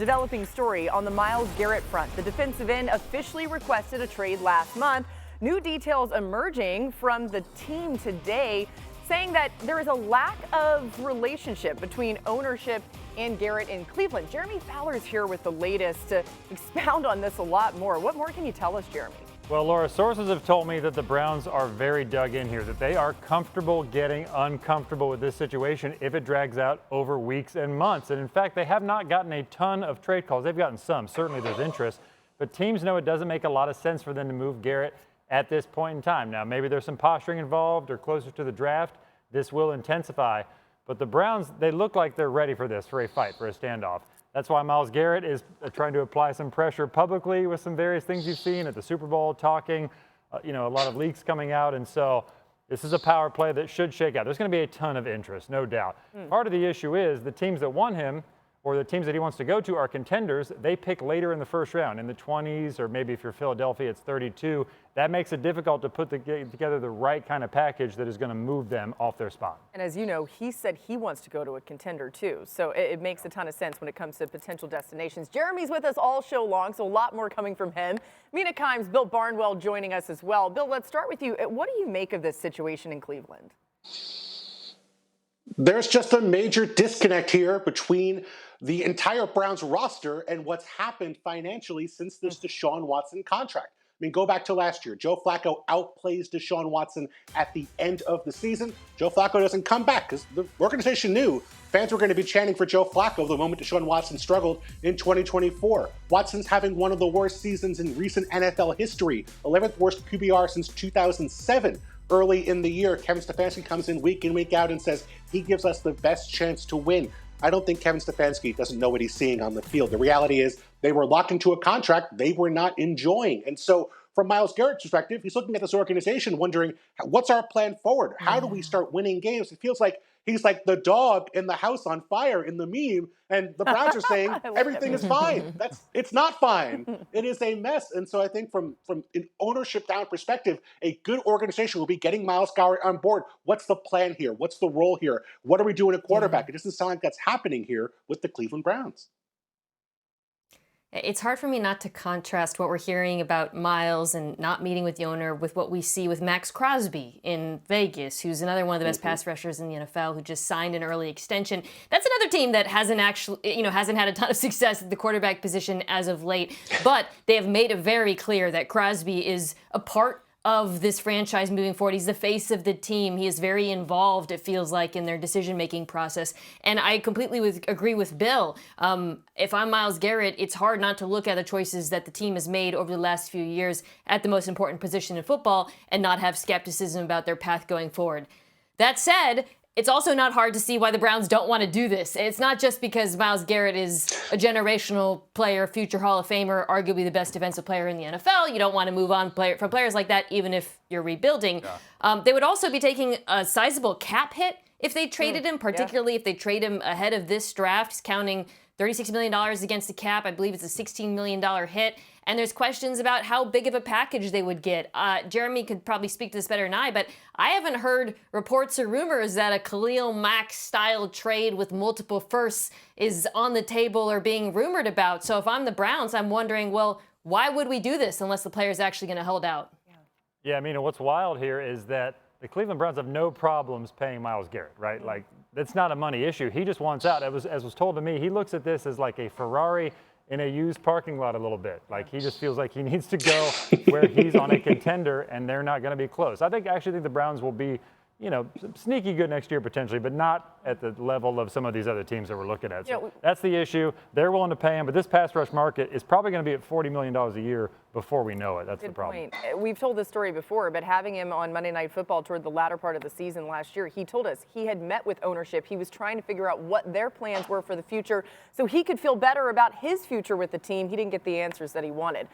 developing story on the Myles Garrett front. The defensive end officially requested a trade last month. New details emerging from the team today saying that there is a lack of relationship between ownership and Garrett in Cleveland. Jeremy Fowler is here with the latest to expound on this a lot more. What more can you tell us, Jeremy? Well, Laura, sources have told me that the Browns are very dug in here, that they are comfortable getting uncomfortable with this situation if it drags out over weeks and months. And in fact, they have not gotten a ton of trade calls. They've gotten some. Certainly there's interest. But teams know it doesn't make a lot of sense for them to move Garrett at this point in time. Now, maybe there's some posturing involved or closer to the draft. This will intensify. But the Browns, they look like they're ready for this, for a fight, for a standoff. That's why Myles Garrett is trying to apply some pressure publicly with some various things you've seen at the Super Bowl, talking, a lot of leaks coming out. And so this is a power play that should shake out. There's going to be a ton of interest, no doubt. Part of the issue is the teams that want him or the teams that he wants to go to are contenders. They pick later in the first round, in the 20s, or maybe if you're Philadelphia, it's 32. That makes it difficult to put together the right kind of package that is going to move them off their spot. And as you know, he said he wants to go to a contender too. So it makes a ton of sense when it comes to potential destinations. Jeremy's with us all show long, so a lot more coming from him. Mina Kimes, Bill Barnwell joining us as well. Bill, let's start with you. What do you make of this situation in Cleveland? There's just a major disconnect here between the entire Browns roster and what's happened financially since this Deshaun Watson contract. I mean, go back to last year. Joe Flacco outplays Deshaun Watson at the end of the season. Joe Flacco doesn't come back because the organization knew fans were going to be chanting for Joe Flacco the moment Deshaun Watson struggled in 2024. Watson's having one of the worst seasons in recent NFL history, 11th worst QBR since 2007. Early in the year, Kevin Stefanski comes in week out and says he gives us the best chance to win. I don't think Kevin Stefanski doesn't know what he's seeing on the field. The reality is they were locked into a contract they were not enjoying. And so from Myles Garrett's perspective, he's looking at this organization wondering, what's our plan forward? How do we start winning games? It feels like he's like the dog in the house on fire in the meme, and the Browns are saying everything is fine. It's not fine. It is a mess. And so I think from an ownership down perspective, a good organization will be getting Myles Garrett on board. What's the plan here? What's the role here? What are we doing at quarterback? It doesn't sound like that's happening here with the Cleveland Browns. It's hard for me not to contrast what we're hearing about Myles and not meeting with the owner with what we see with Max Crosby in Vegas, who's another one of the best pass rushers in the NFL, who just signed an early extension. That's another team that hasn't had a ton of success at the quarterback position as of late, but they have made it very clear that Crosby is a part of this franchise moving forward. He's the face of the team. He is very involved, it feels like, in their decision-making process. And I completely agree with Bill. If I'm Myles Garrett, it's hard not to look at the choices that the team has made over the last few years at the most important position in football and not have skepticism about their path going forward. That said, it's also not hard to see why the Browns don't want to do this. It's not just because Myles Garrett is a generational player, future Hall of Famer, arguably the best defensive player in the NFL. You don't want to move on from players like that, even if you're rebuilding. Yeah. They would also be taking a sizable cap hit if they traded him, particularly if they trade him ahead of this draft. He's counting $36 million against the cap. I believe it's a $16 million hit. And there's questions about how big of a package they would get. Jeremy could probably speak to this better than I, but I haven't heard reports or rumors that a Khalil Mack-style trade with multiple firsts is on the table or being rumored about. So if I'm the Browns, I'm wondering, well, why would we do this unless the player's actually going to hold out? Yeah, I mean, what's wild here is that the Cleveland Browns have no problems paying Myles Garrett, right? Like, that's not a money issue. He just wants out. As was told to me, he looks at this as like a Ferrari in a used parking lot a little bit. Like, he just feels like he needs to go where he's on a contender and they're not going to be close. I actually think the Browns will be, sneaky good next year potentially, but not at the level of some of these other teams that we're looking at. So that's the issue. They're willing to pay him, but this pass rush market is probably going to be at $40 million a year before we know it. That's the problem. Point. We've told this story before, but having him on Monday Night Football toward the latter part of the season last year, he told us he had met with ownership. He was trying to figure out what their plans were for the future so he could feel better about his future with the team. He didn't get the answers that he wanted.